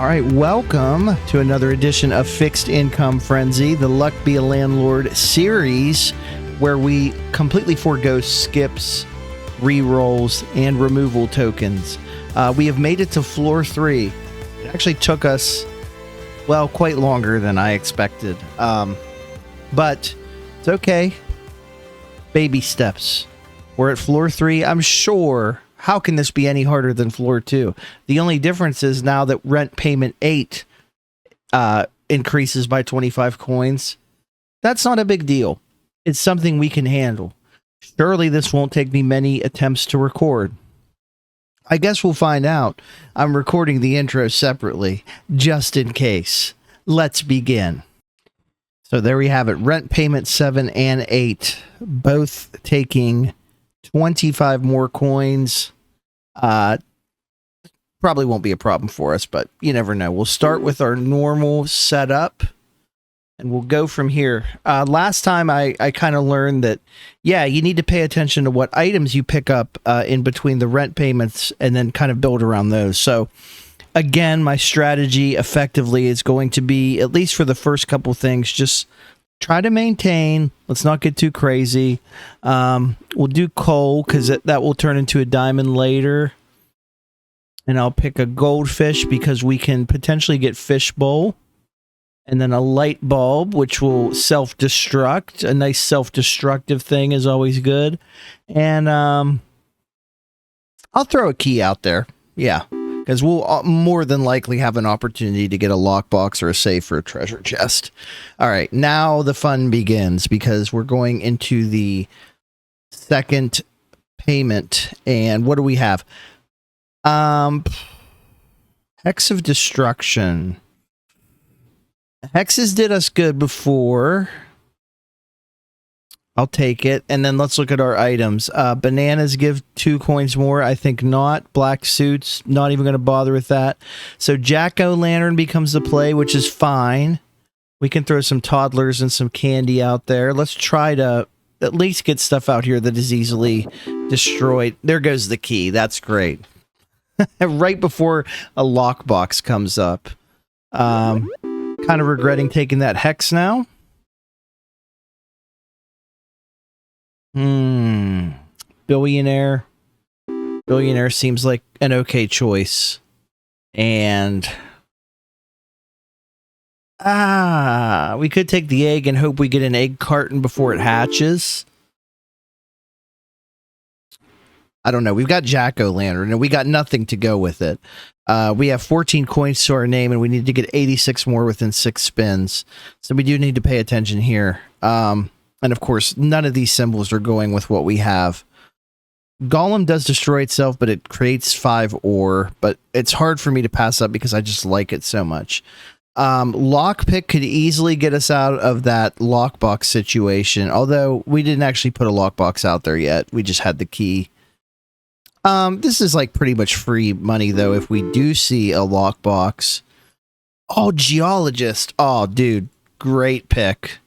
All right, welcome to another edition of Fixed Income Frenzy, the Luck Be a Landlord series, where we completely forego skips, rerolls, and removal tokens. We have made it to floor 3. It actually took us, well, quite longer than I expected. But it's okay. Baby steps. We're at floor 3. I'm sure... How can this be any harder than floor 2? The only difference is now that rent payment 8 increases by 25 coins. That's not a big deal. It's something we can handle. Surely this won't take me many attempts to record. I guess we'll find out. I'm recording the intro separately, just in case. Let's begin. So there we have it. Rent payment 7 and 8, both taking 25 more coins. Probably won't be a problem for us, but you never know. We'll start with our normal setup and we'll go from here. Last time I kind of learned that, yeah, you need to pay attention to what items you pick up in between the rent payments and then kind of build around those. So again, my strategy effectively is going to be, at least for the first couple things, just try to maintain. Let's not get too crazy. We'll do coal because that will turn into a diamond later. And I'll pick a goldfish because we can potentially get fishbowl. And then a light bulb, which will self-destruct. A nice self-destructive thing is always good. And I'll throw a key out there. Yeah. Because we'll more than likely have an opportunity to get a lockbox or a safe or a treasure chest. All right, now the fun begins because we're going into the second payment. And what do we have? Hex of Destruction. Hexes did us good before. I'll take it. And then let's look at our items. Bananas give 2 coins more. I think not. Black suits, not even going to bother with that. So Jack-o'-lantern becomes the play, which is fine. We can throw some toddlers and some candy out there. Let's try to at least get stuff out here that is easily destroyed. There goes the key. That's great. Right before a lockbox comes up. Kind of regretting taking that hex now. Billionaire. Billionaire seems like an okay choice. And we could take the egg and hope we get an egg carton before it hatches. I don't know. We've got Jack-o'-lantern and we got nothing to go with it. We have 14 coins to our name and we need to get 86 more within 6 spins. So we do need to pay attention here. And of course, none of these symbols are going with what we have. Golem does destroy itself, but it creates 5 ore. But it's hard for me to pass up because I just like it so much. Lockpick could easily get us out of that lockbox situation. Although we didn't actually put a lockbox out there yet. We just had the key. This is like pretty much free money, though, if we do see a lockbox. Oh, Geologist. Oh, dude. Great pick.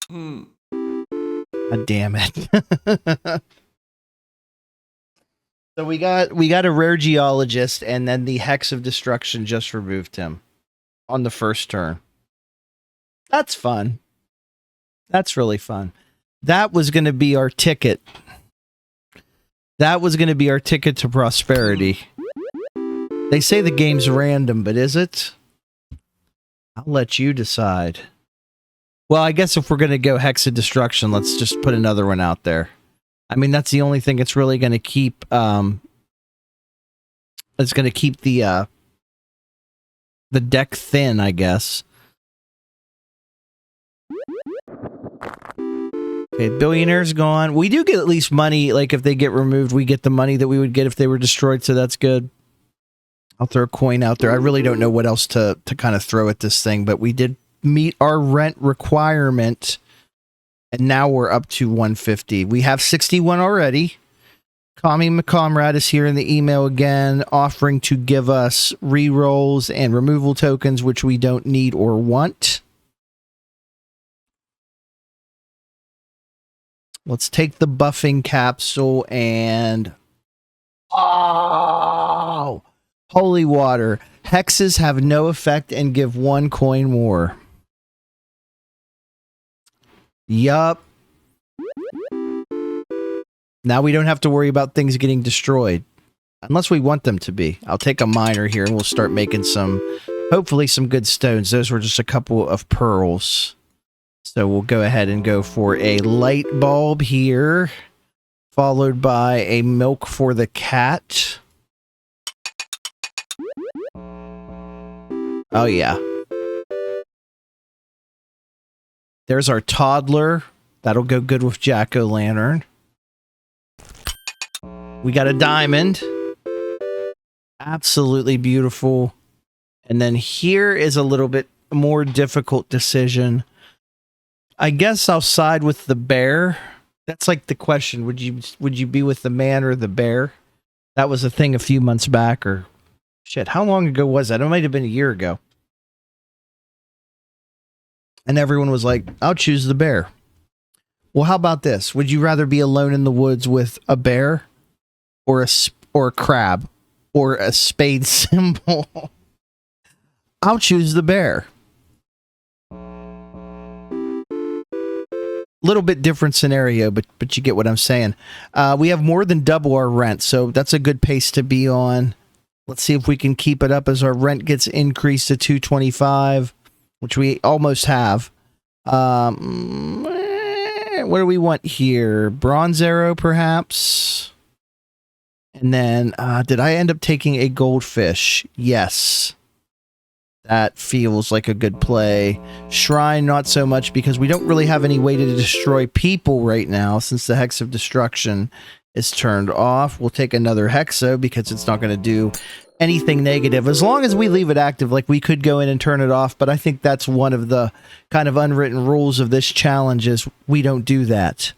God damn it. So we got a rare Geologist, and then the Hex of Destruction just removed him on the first turn. That's fun. That's really fun. That was going to be our ticket. That was going to be our ticket to prosperity. They say the game's random, but is it? I'll let you decide. Well, I guess if we're going to go Hex of Destruction, let's just put another one out there. I mean, that's the only thing it's really going to keep. It's going to keep the deck thin, I guess. Okay, Billionaire's gone. We do get at least money. Like, if they get removed, we get the money that we would get if they were destroyed, so that's good. I'll throw a coin out there. I really don't know what else to kind of throw at this thing, but we did meet our rent requirement, and now we're up to 150. We have 61 already. Kami McComrade is here in the email again, offering to give us rerolls and removal tokens, which we don't need or want. Let's take the buffing capsule and... Oh! Holy water. Hexes have no effect and give 1 coin more. Yup. Now we don't have to worry about things getting destroyed. Unless we want them to be. I'll take a miner here and we'll start making some, hopefully some good stones. Those were just a couple of pearls. So we'll go ahead and go for a light bulb here. Followed by a milk for the cat. Oh yeah. There's our toddler. That'll go good with jack-o'-lantern. We got a diamond. Absolutely beautiful. And then here is a little bit more difficult decision. I guess I'll side with the bear. That's like the question. Would you be with the man or the bear? That was a thing a few months back, or shit, how long ago was that? It might have been a year ago. And everyone was like, I'll choose the bear. Well, how about this? Would you rather be alone in the woods with a bear or a crab or a spade symbol? I'll choose the bear. Little bit different scenario, but you get what I'm saying. We have more than double our rent, so that's a good pace to be on. Let's see if we can keep it up as our rent gets increased to 225, which we almost have. What do we want here? Bronze arrow, perhaps? And then, did I end up taking a goldfish? Yes. That feels like a good play. Shrine, not so much, because we don't really have any way to destroy people right now since the Hex of Destruction is turned off. We'll take another Hexo because it's not going to do anything negative. As long as we leave it active, like we could go in and turn it off, but I think that's one of the kind of unwritten rules of this challenge is we don't do that.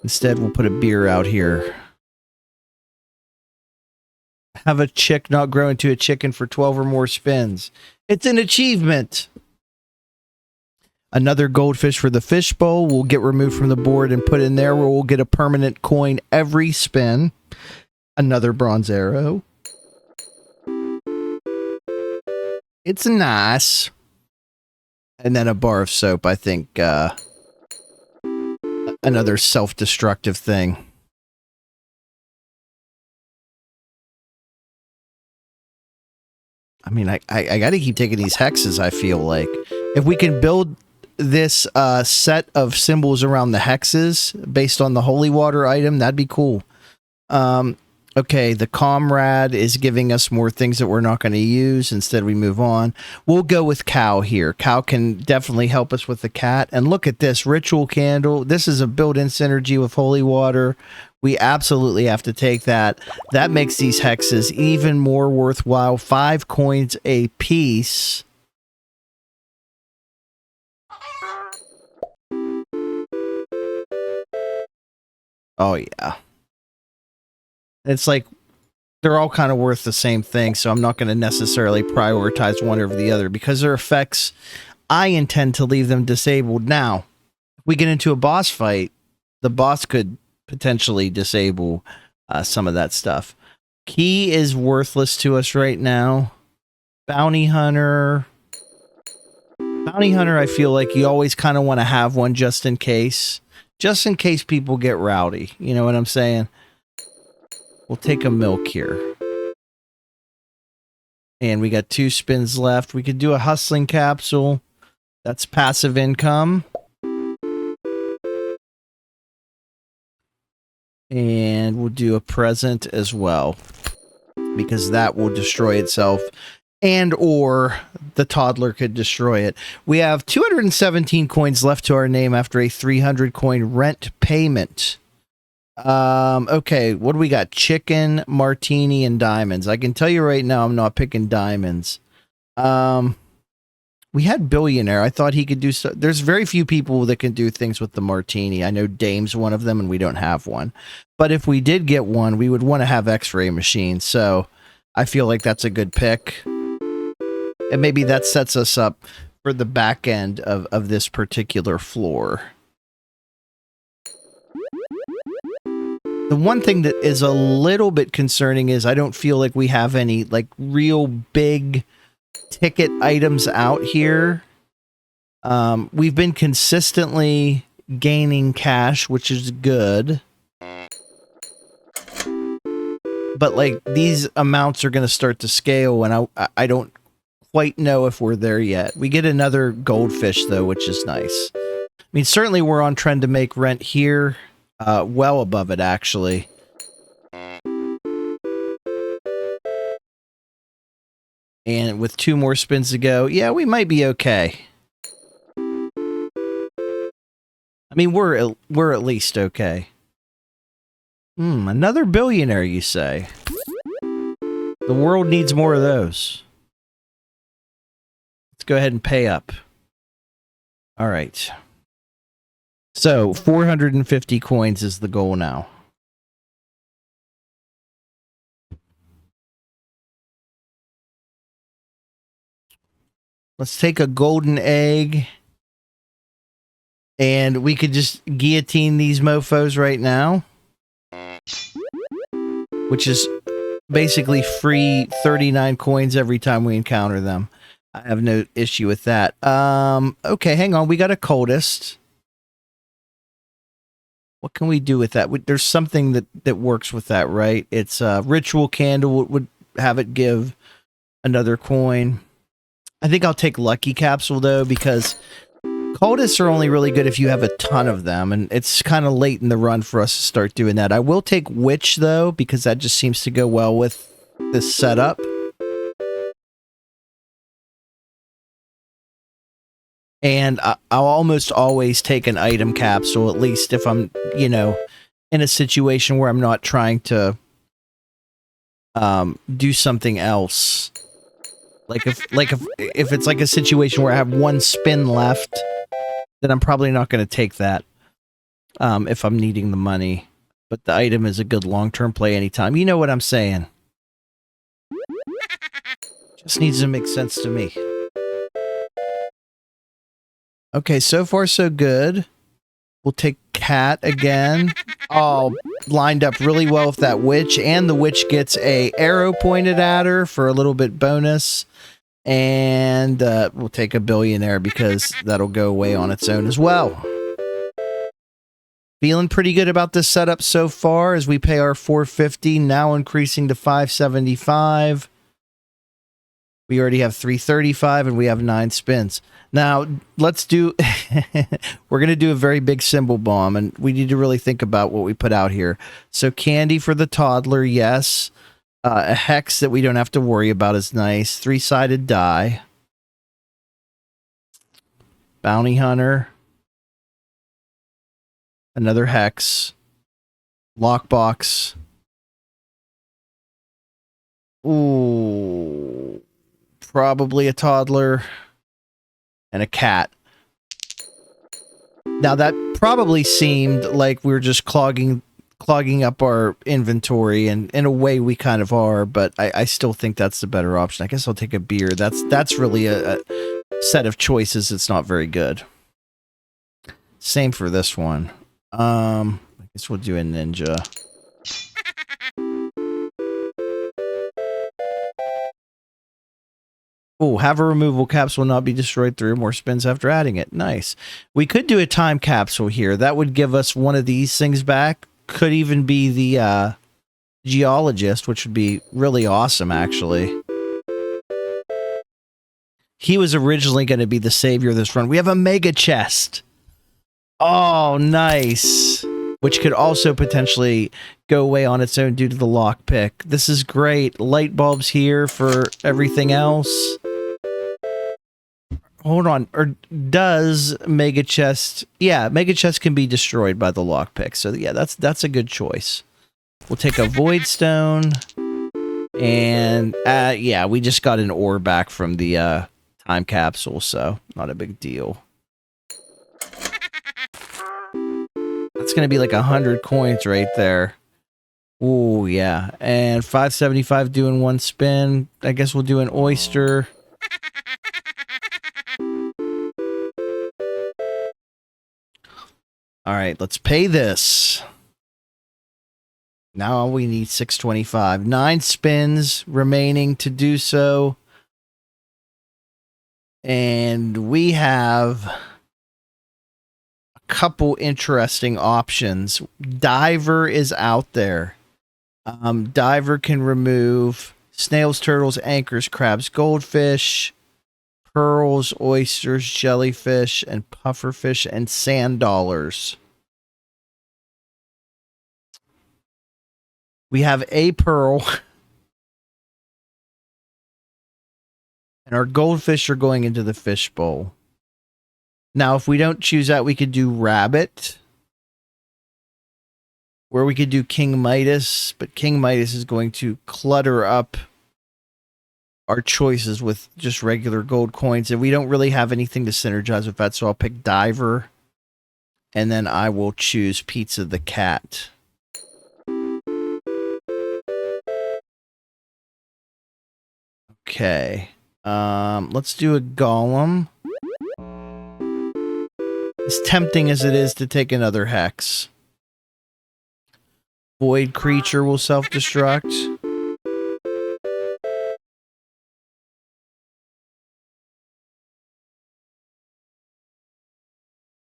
Instead, we'll put a beer out here. Have a chick not grow into a chicken for 12 or more spins. It's an achievement. Another goldfish for the fishbowl will get removed from the board and put in there where we'll get a permanent coin every spin. Another bronze arrow. It's nice. And then a bar of soap, I think. Another self-destructive thing. I mean, I got to keep taking these hexes, I feel like. If we can build this set of symbols around the hexes based on the holy water item, that'd be cool. Okay, the comrade is giving us more things that we're not going to use. Instead, we move on. We'll go with cow here. Cow can definitely help us with the cat. And look at this ritual candle. This is a built-in synergy with holy water. We absolutely have to take that. That makes these hexes even more worthwhile. 5 coins a piece. Oh, yeah. It's like they're all kind of worth the same thing, so I'm not going to necessarily prioritize one over the other because their effects, I intend to leave them disabled. Now, if we get into a boss fight, the boss could potentially disable some of that stuff. Key is worthless to us right now. Bounty Hunter. Bounty Hunter, I feel like you always kind of want to have one just in case. Just in case people get rowdy. You know what I'm saying? We'll take a milk here. And we got 2 spins left. We could do a hustling capsule. That's passive income. And we'll do a present as well. Because that will destroy itself. And or the toddler could destroy it. We have 217 coins left to our name after a 300 coin rent payment. Okay, what do we got? Chicken, martini, and diamonds. I can tell you right now, I'm not picking diamonds. We had billionaire. I thought he could do so. There's very few people that can do things with the martini. I know Dame's one of them, and we don't have one. But if we did get one, we would want to have X-ray machines. So I feel like that's a good pick. And maybe that sets us up for the back end of this particular floor. The one thing that is a little bit concerning is I don't feel like we have any like real big ticket items out here. We've been consistently gaining cash, which is good. But like these amounts are going to start to scale, and I don't quite know if we're there yet. We get another goldfish though, which is nice. I mean, certainly we're on trend to make rent here, well above it actually. And with 2 more spins to go, yeah, we might be okay. I mean, we're at least okay. Another billionaire, you say? The world needs more of those. Let's go ahead and pay up. All right. So, 450 coins is the goal now. Let's take a golden egg. And we could just guillotine these mofos right now. Which is basically free 39 coins every time we encounter them. I have no issue with that. Okay, hang on. We got a cultist. What can we do with that? There's something that works with that, right? It's a ritual candle would have it give another coin. I think I'll take lucky capsule though, because cultists are only really good if you have a ton of them, and it's kind of late in the run for us to start doing that. I will take witch though, because that just seems to go well with this setup. And I'll almost always take an item capsule, at least if I'm, you know, in a situation where I'm not trying to do something else. Like if it's like a situation where I have 1 spin left, then I'm probably not going to take that if I'm needing the money. But the item is a good long-term play anytime. You know what I'm saying. Just needs to make sense to me. Okay, so far so good. We'll take cat again. Oh, lined up really well with that witch, and the witch gets a arrow pointed at her for a little bit bonus. And we'll take a billionaire because that'll go away on its own as well. Feeling pretty good about this setup so far as we pay our 450, now increasing to 575. We already have 335 and we have 9 spins. Now, let's do... we're going to do a very big symbol bomb, and we need to really think about what we put out here. So candy for the toddler, yes. A hex that we don't have to worry about is nice. 3-sided die. Bounty hunter. Another hex. Lockbox. Ooh. Probably a toddler. And a cat. Now that probably seemed like we were just clogging up our inventory, and in a way we kind of are, but I still think that's the better option. I guess I'll take a beer. That's really a set of choices that's not very good. Same for this one. I guess we'll do a ninja. Oh, have a removal capsule not be destroyed 3 or more spins after adding it. Nice. We could do a time capsule here. That would give us one of these things back. Could even be the geologist, which would be really awesome, actually. He was originally going to be the savior of this run. We have a mega chest. Oh, nice. Which could also potentially go away on its own due to the lockpick. This is great. Light bulbs here for everything else. Hold on. Or does Mega Chest... Yeah, Mega Chest can be destroyed by the lockpick. So yeah, that's a good choice. We'll take a Void Stone. And yeah, we just got an ore back from the time capsule, so not a big deal. That's going to be like 100 coins right there. Ooh, yeah. And 575 doing 1 spin. I guess we'll do an oyster. All right, let's pay this. Now we need 625. 9 spins remaining to do so. And we have a couple interesting options. Diver is out there. Diver can remove snails, turtles, anchors, crabs, goldfish, pearls, oysters, jellyfish, and pufferfish, and sand dollars. We have a pearl. And our goldfish are going into the fish bowl. Now, if we don't choose that, we could do rabbit. Or we could do King Midas. But King Midas is going to clutter up our choices with just regular gold coins. And we don't really have anything to synergize with that. So I'll pick Diver. And then I will choose Pizza the Cat. Okay. Let's do a golem. As tempting as it is to take another hex. Void creature will self-destruct.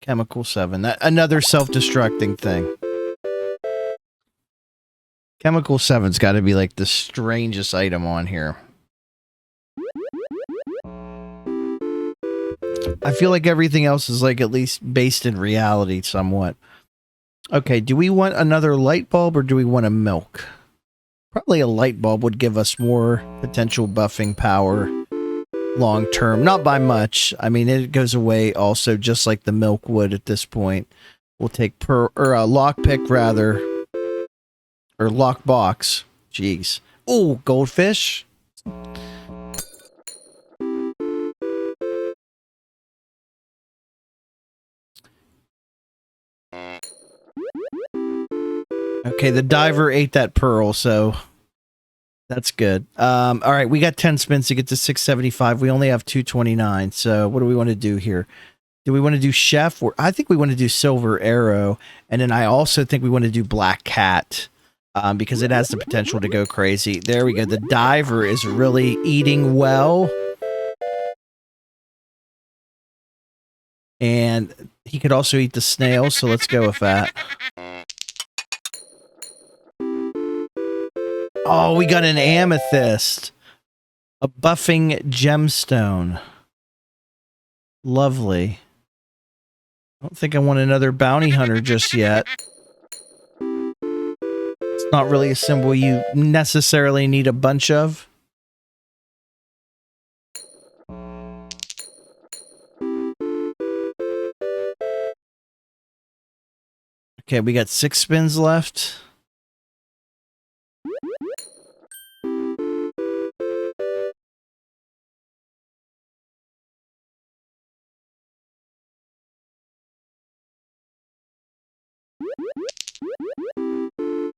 Chemical 7. That another self-destructing thing. Chemical 7's got to be like the strangest item on here. I feel like everything else is like at least based in reality somewhat. Okay, do we want another light bulb or do we want a milk? Probably a light bulb would give us more potential buffing power long term. Not by much. I mean, it goes away also just like the milk would at this point. We'll take lockpick rather. Or lockbox. Jeez. Oh, goldfish. Okay, the diver ate that pearl, so that's good. All right, we got 10 spins to get to 675. We only have 229, so what do we want to do here? Do we want to do chef? Or I think we want to do silver arrow, and then I also think we want to do black cat because it has the potential to go crazy. There we go. The diver is really eating well. And he could also eat the snail, so let's go with that. Oh, we got an amethyst. A buffing gemstone. Lovely. I don't think I want another bounty hunter just yet. It's not really a symbol you necessarily need a bunch of. Okay, we got 6 spins left.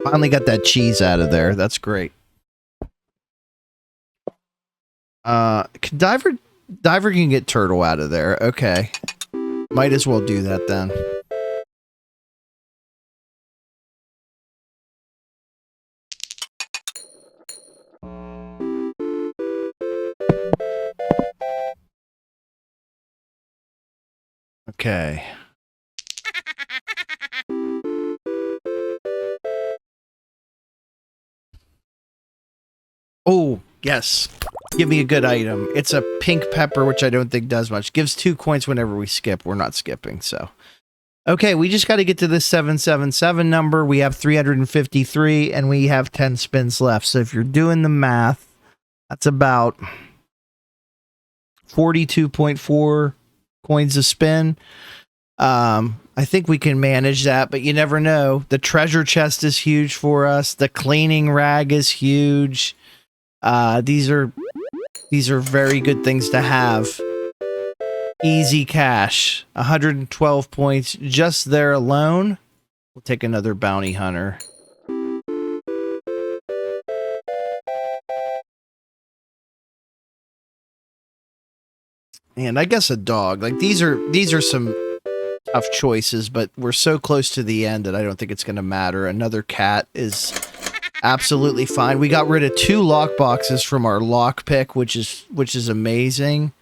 Finally got that cheese out of there. That's great. Diver can get turtle out of there. Okay. Might as well do that then. Okay. Oh, yes. Give me a good item. It's a pink pepper, which I don't think does much. Gives 2 coins whenever we skip. We're not skipping, so. Okay, we just got to get to this 777 number. We have 353, and we have 10 spins left. So if you're doing the math, that's about 42.4 coins a spin. I think we can manage that, but you never know. The treasure chest is huge for us. The cleaning rag is huge. These are very good things to have. Easy cash. 112 points just there alone. We'll take another bounty hunter. And I guess a dog. Like these are some tough choices, but we're so close to the end that I don't think it's going to matter. Another cat is absolutely fine. We got rid of 2 lock boxes from our lock pick, which is amazing.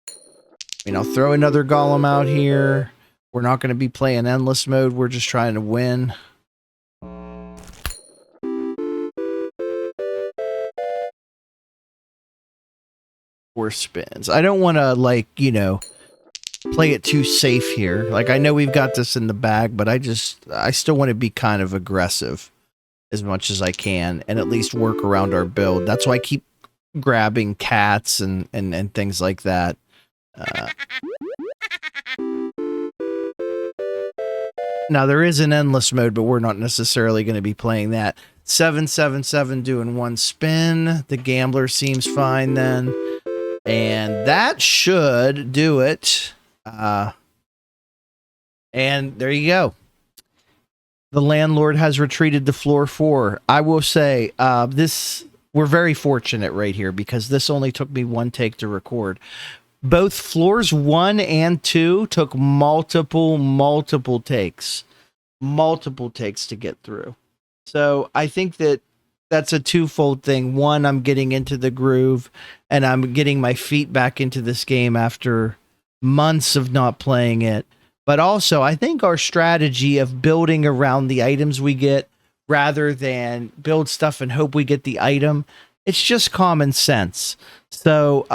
I mean, I'll throw another golem out here. We're not going to be playing endless mode. We're just trying to win. 4 spins. I don't want to, like, you know, play it too safe here. Like, I know we've got this in the bag, but I still want to be kind of aggressive as much as I can and at least work around our build. That's why I keep grabbing cats and things like that. Now, there is an endless mode, but we're not necessarily going to be playing that. 777 doing 1 spin. The gambler seems fine then. And that should do it. And there you go. The landlord has retreated to floor 4. I will say, we're very fortunate right here because this only took me 1 take to record. Both floors 1 and 2 took multiple takes. Multiple takes to get through. So I think that's a twofold thing. One, I'm getting into the groove and I'm getting my feet back into this game after months of not playing it. But also, I think our strategy of building around the items we get rather than build stuff and hope we get the item, it's just common sense. So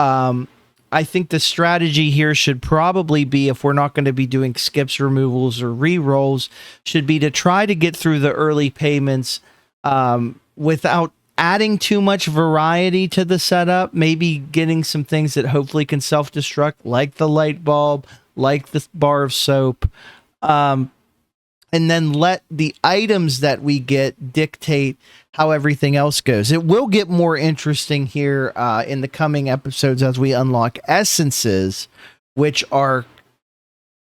I think the strategy here should probably be, if we're not going to be doing skips, removals, or rerolls, should be to try to get through the early payments without adding too much variety to the setup, maybe getting some things that hopefully can self-destruct, like the light bulb, like the bar of soap, and then let the items that we get dictate how everything else goes. It will get more interesting here in the coming episodes as we unlock essences, which are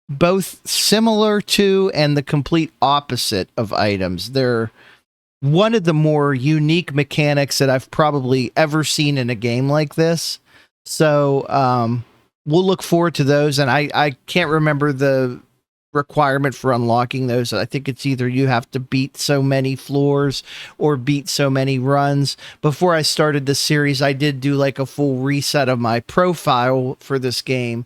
both similar to and the complete opposite of items. They're one of the more unique mechanics that I've probably ever seen in a game like this. So we'll look forward to those. And I can't remember the requirement for unlocking those. I think it's either you have to beat so many floors or beat so many runs. Before I started this series, I did do like a full reset of my profile for this game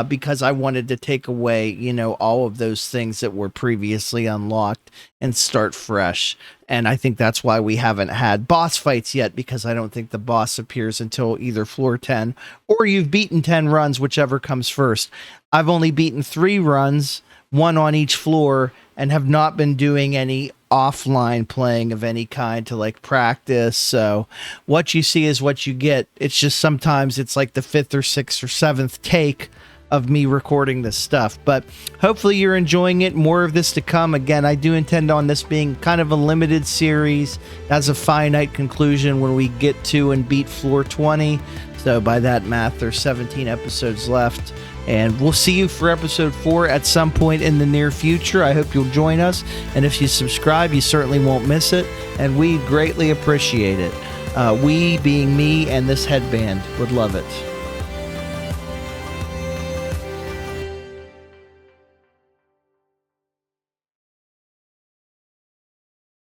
because I wanted to take away, you know, all of those things that were previously unlocked and start fresh. And I think that's why we haven't had boss fights yet, because I don't think the boss appears until either floor 10 or you've beaten 10 runs, whichever comes first. I've only beaten 3 runs, 1 on each floor, and have not been doing any offline playing of any kind to like practice. So what you see is what you get. It's just sometimes it's like the 5th or 6th or 7th take of me recording this stuff, but hopefully you're enjoying it. More of this to come. Again, I do intend on this being kind of a limited series, as a finite conclusion when we get to and beat floor 20. So by that math, there's 17 episodes left. And we'll see you for episode 4 at some point in the near future. I hope you'll join us. And if you subscribe, you certainly won't miss it. And we greatly appreciate it. We, being me and this headband, would love it.